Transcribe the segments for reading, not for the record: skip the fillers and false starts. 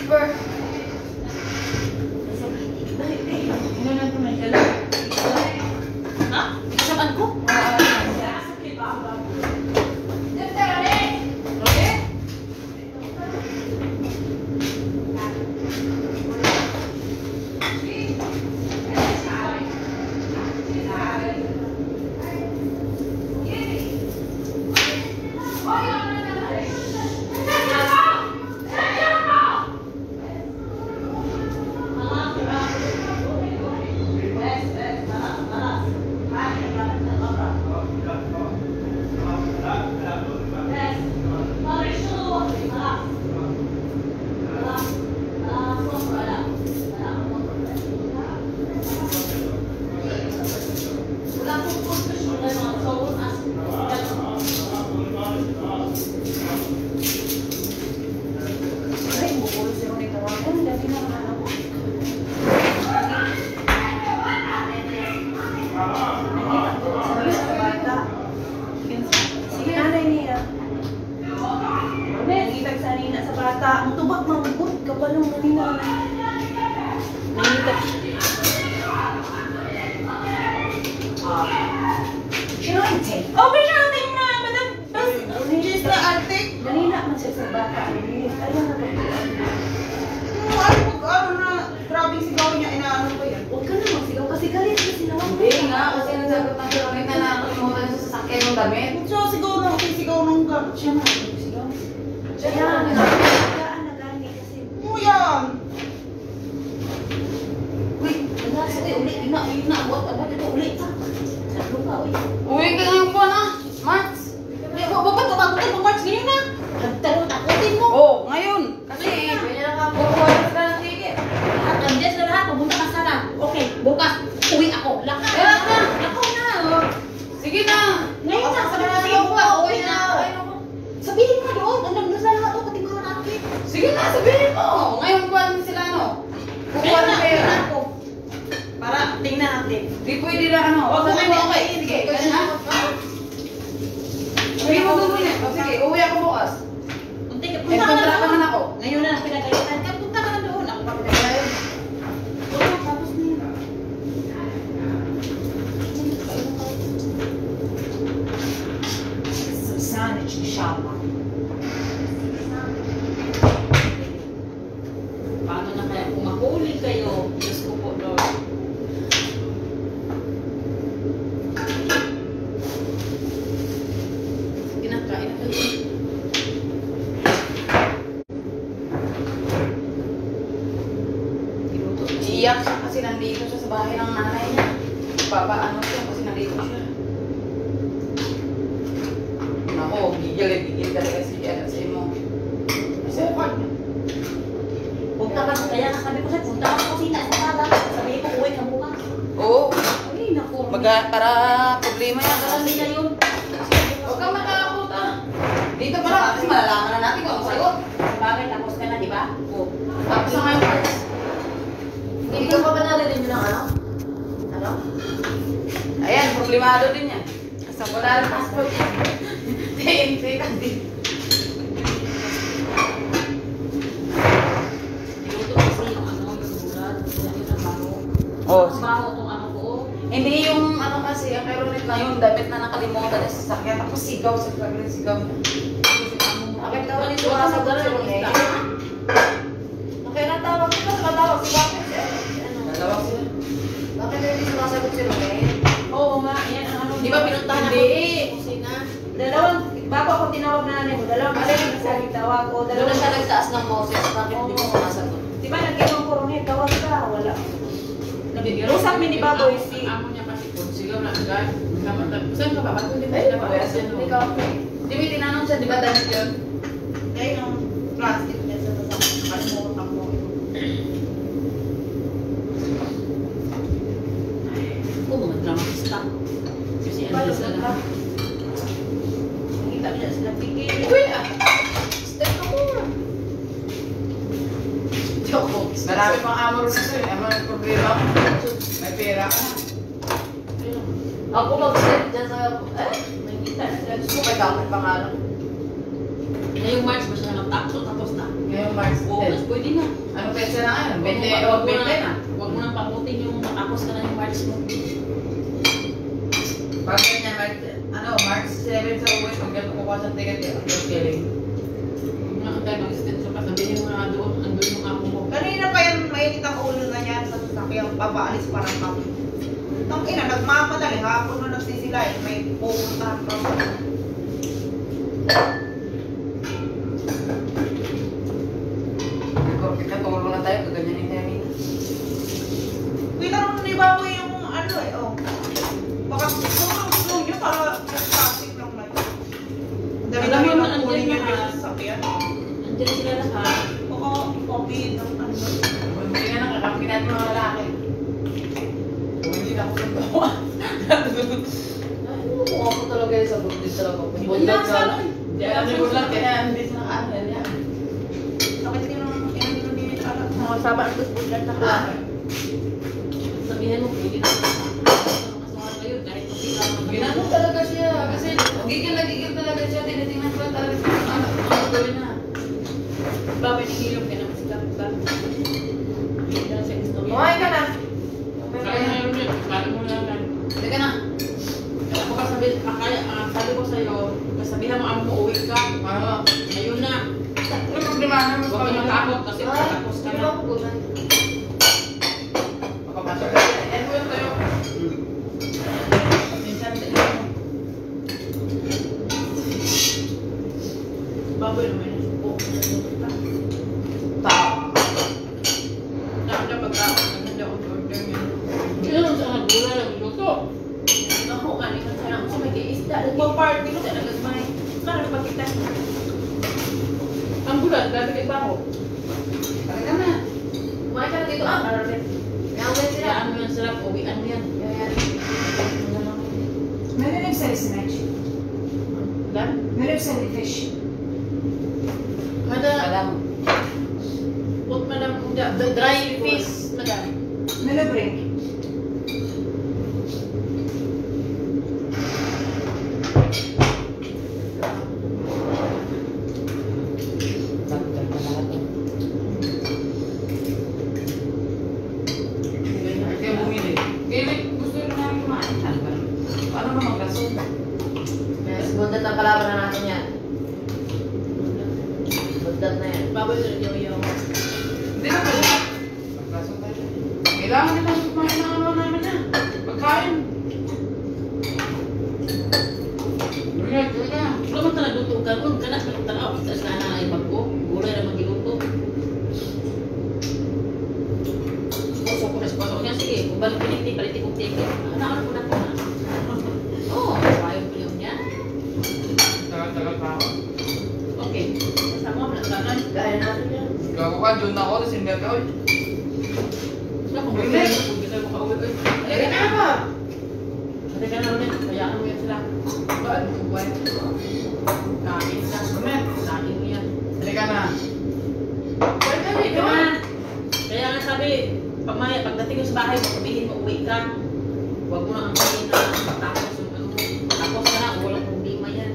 zipper. Ano na ito may dala? Ha? Ikasaban ko? Ang tubak mabugot ka pa nung manina. Nangitak. Sinunte. Okay na, ate na, madam. Just na ate. Nanina man siya sa bata. Ayaw na ba? Ano na, grabe sigaw niya, inaano ko yan. Huwag ka na magsigaw kasi galit na sila. Hindi nga, kasi nasagot ng kilomita na nakalimutan sa sasakyan ng damit. So, sigaw na, sigaw nung gano'n. Siya na, sigaw. Siya Kaya, na. nagkaan na gani kasi. Ano yan? Uy, wala sa uli. Ina, abot ito, uli ka. Sabi ka, uy. Uy, ganyan po na. March! Ba't tumakutin mo, March? Ganyan na. Nagtanong, takutin mo. Oh, ngayon. Kasi, ganyan na ka, bukuha ka ng ticket. At nandiyan na lahat, pumunta ka sana. Okay, bukas, uwi ako. Laka na. Lakaw na. Sige na. Ngayon na, sabi na sige ko, uwi na. Sabihin mo doon, alam na sa lahat, katingahan natin. Sige na, sabihin mo. Ngayon po sila, no? Kukuha na pera. Para tingnan natin. Di pwede na, ano? Huwag mo Sige, kayo okay. Sige, kasi na. Sige mo doon eh. Sige, uwi ako bukas. Punta ka May kontra ka man ako. Ngayon na, pinagalitan ka, punta ka na doon. Ako pa pinagalitan. Tapos na yun. Sanich ni Shama. Paano na kaya kung mahuli kayo? Diyos ko po, Lord. Kinakain na kayo. Iyak siya kasi nandito siya sa bahay ng nanay niya. Papaano siya kasi nandito siya. Ako, gigil talaga si mo. Punta ka, kaya nga sabi ko sa'yo, punta ka sa kusina, sa sala. Sabihin ko, uwi ka bukas. Oo. Ay, naku. Para problema yan. Marami na yun. Huwag kang makakuta. Dito pala kasi malalaman na natin kung ano sagot. Bagay, tapos ka na, di ba? Oo. Tapos na ngayon first. Hindi ka pa ba narinig mo ng ano? Ano? Ayan, problemado din yan. Kasi wala rin passport. TNT kasi. Niluto kasi yung ano, yung bulat. Yan yung trabaho. Oh, Ang baho itong ano ko. hindi yung ano kasi, ang meron na yung damit na nakalimutan na sa sakyan. Tapos sigaw sa kagawin, sigaw niya. Bakit daw nito sa gano'n? Okay, natawag ko na, natawag si Bakit. Dalawa sila. Bakit hindi sumasagot si Romain? Oo nga, yan ang ano. Di ba pinuntahan ako? Hindi. Kusina. Dalawang, bago ako tinawag na nanay mo, dalawang kasi nagsaging tawag ko. Doon na siya nagtaas ng boses. Bakit hindi mo sumasagot? Di ba nagkitong koronet, tawag ka, wala. Nabibiro. Usap mi ni Baboy si... Amo niya kasi kung sigaw na agad. Saan ka ba? Ba't hindi mo Ay, sinabawas yan? ikaw. Di ba tinanong siya, di ba dahil yun? Kaya yung plastic niya sa sasakyan, nakalimutan mo. Ako, mga dramatista. Kasi ano sila na. Nakita niya sila pigil. Uy, step ka mo. Joke. Marami pang amor sa iyo. Ano yung problema? May pera ka na. Ako mag-step dyan sa... nakikita sila. Gusto ko kay Kapit pangalan. Ngayong March, basta nagtakso tapos na. Ngayong March Bukas, 10. pwede na. Ano petsa na ngayon? 20 o 20 na. Huwag mo nang pamutin yung matapos ka na yung March mo. Pag ganyan, March 7 sa uwi, pag ganito ko sa ticket, yung feeling. Huwag na tayo mag-extend ka. Sabihin mo na doon, andun yung ako mo. Kanina pa yan, mainit ang ulo na yan sa sasakyan, pabaalis parang kami. Ang ina, nagmamadali, hapon na nagsisilay, may pupuntahan pa. Katulong na tayo, kaganyan yung timing. Pinarong ni Baboy yung ano eh, oh. Baka slow nyo para yung traffic lang na yun. Dali-dali Alam mo, lang kunin andyan yun na. yung sasakyan. Andiyan sila lahat. Oo, COVID ang ano. Hindi na nakakapin natin mga lalaki. Kung hindi na ako suntuwa. Kung ako talaga yun sa bundis talaga. Kung bundag ka lang. Hindi alam ni bundag kaya hindi sa nakaanan yan. Bakit yun ang hindi alam? Mga sabat ang gusto sa klase. Sabihin mo, pwede na. Masuhan kayo kahit kung sila mga Ginanong talaga siya. Kasi gigil na gigil talaga siya. Tinitingnan ko lang talaga siya. Ano gawin na? Babay ng hilong ka naman sila. Hindi na siya gusto. Kumain ka na. Kaya na yun yun. Kaya mo na lang. Teka na. Kaya ako sabi ko sa'yo, kasabihan mo ang uuwi ka. Ano? Ayun na. Ano problema na? Mas Huwag ka matakot kasi tapos ka na. Makapasok ka. Yan po yung tayo. Minsan tayo. Baboy naman yung suko. Tao. Nakaka pagkakas na hindi ako order niya. Yun, sa gulay lang luto. Ako, kanina sa lang ko may isda. Magpa-party Isda lang. na gagmay. Parang pag kita. Ang gulay, grabe kay Bako. Talaga na. Kumain ka na dito, Arabet. Kayaan mo yung sarap, uwian mo yan. Meron sa snatch. Dan? Meron sa fish. Kada, Alam. put madam, the dry fish, madam. Meron break. Dagdag na lahat. Kaya bumili. Kaya gusto rin namin kumain. Paano ba maglasong? Yes, bundat ang kalaban na natin yan. Bundat na yan. Baboy sa yo-yo. Hindi na pala. Maglasong tayo. Kailangan nila kumain ng ano namin na. Pagkain. Brilliant, brilliant. Wala man talaga luto ka ron, kana sa tanaw, sa sana ay bago, gulay na magiluto. Puso ko na sa pasok niya, sige, kung balik piniti, paliti kong ticket. Ano ko na po na. Oo, ayaw ko yun niya. Tagal-tagal pa ako. Okay, kasama mo na sana. Gaya natin yan. Gago ka, doon ako, tapos hindi ka, oy. Sila kung bumili, kung bigay mo ka-uwi, oy. Halika na ba? Halika na rin, kayaan mo yan sila. Bakit? Buwan. Kain na. Kain mo yan. Halika na. Pwede ikaw na. Kaya nga sabi, pagdating mo sa bahay, sabihin mo, uwi ka. Huwag mo na ang sabihin na tapos yung ano. Tapos ka na, walang problema yan.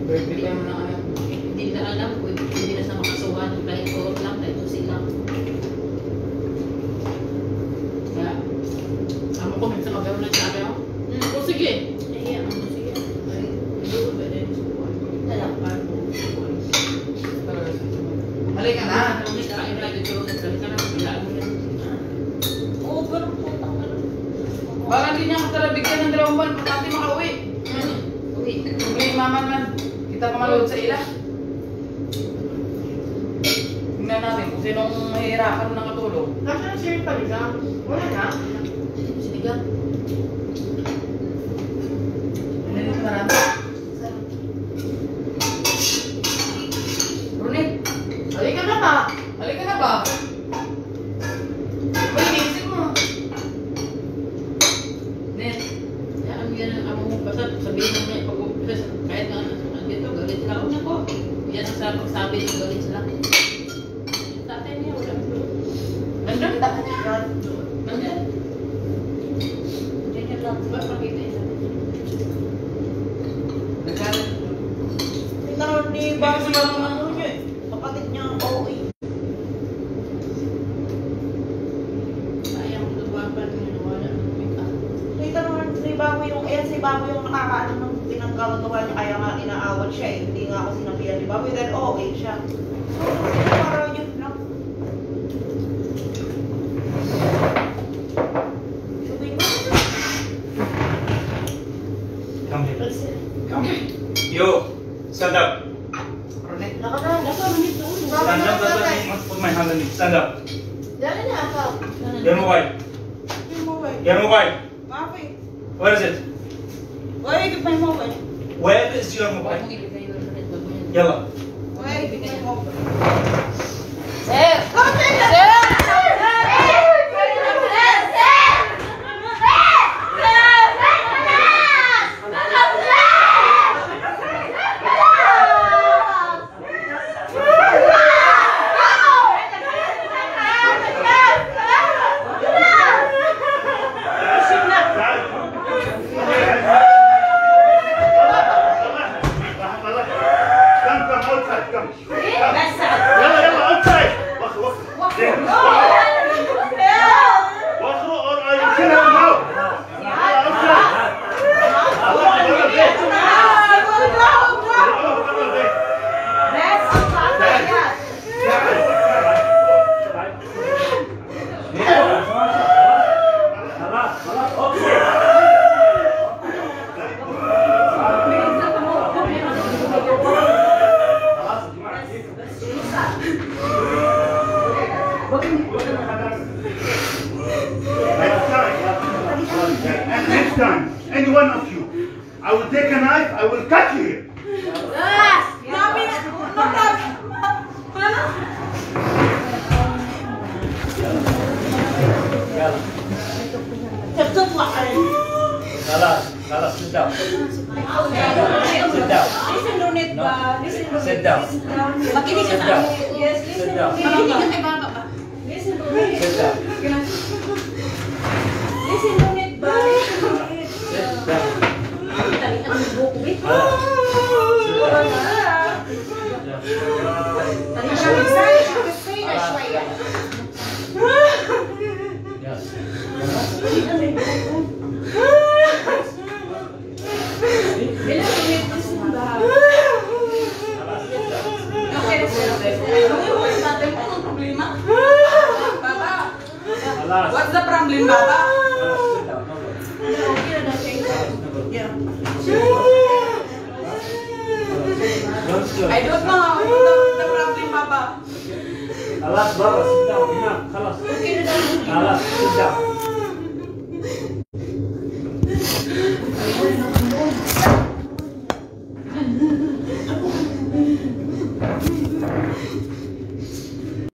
Birthday pa mo ng anak. Hindi na alam, hindi na sa makasuhan. Dahil ko lang, dahil ko sila. Kaya, amo ko, minsan magkaroon na sabi ako. O sige. Sige, ano, sige. Ay, doon ba din? Talakpan mo. Halika na. Ano, may kain na, dito, nagsalita na, bilaan mo yan. Oo, ganun po. Baka hindi niya ako talaga bigyan ng 2 buwan pag natin makauwi. Uwi. Problema man. Kita pa malood sa ila. Tingnan natin kung sinong mahihirapan ng katulong. Nasaan si Paligang? Wala na. Sinigang. Ano yung marami? Runit, Halika na ba? halika na ba? Uy, iniisip mo. Net, Kaya ano yan ang amo mo basta sabihin mo niya pag kahit nga dito galit sila una ko. Yan ang sa pagsabi ng galit sila. Tatay niya wala. nandun ka niya. Nandiyan. Ganyan lang. Diba pakita niya. Nagkaroon. bago yung ano niya eh. Kapatid niya ang OA. Sayang ko nagwapan niya na wala ng make-up. Nakita naman, si bago yung, si bago yung nakakaano ng pinagkakagawa niya, kaya nga inaawat siya eh. Hindi nga ako sinabihan ni Baboy dahil OA siya. Para yun lang. Sabi mo, Come here. Come here. You, stand up. Nakaka. Stand up, that's what I must put my hand on you. Stand up. Dali na ako. Your mobile. yung mobile. Your mobile. Bakit? Where is it? Why give my mobile? Where is your Huwag mobile? mong ibigay yung ulit. Huwag mo yan. Yalla. Why give my mobile? Sir! Next time, any one of you, I will take a knife, I will cut you here. Yalla, sit down. Sit down. Listen, Ronit ba? Listen, Ronit. Sit down. Makinig ka Sit sa down. amin. Yes, Sit listen. down. Makinig ka kay Baba ba? Listen, Ronit. Sit down. Listen, Ronit ba? Sit down. Talian ang buko eh. What's the problem, Baba? I don't know. What's the problem, Baba? Alas, Baba, sit down. Enough. Khalas. Alas, sit down.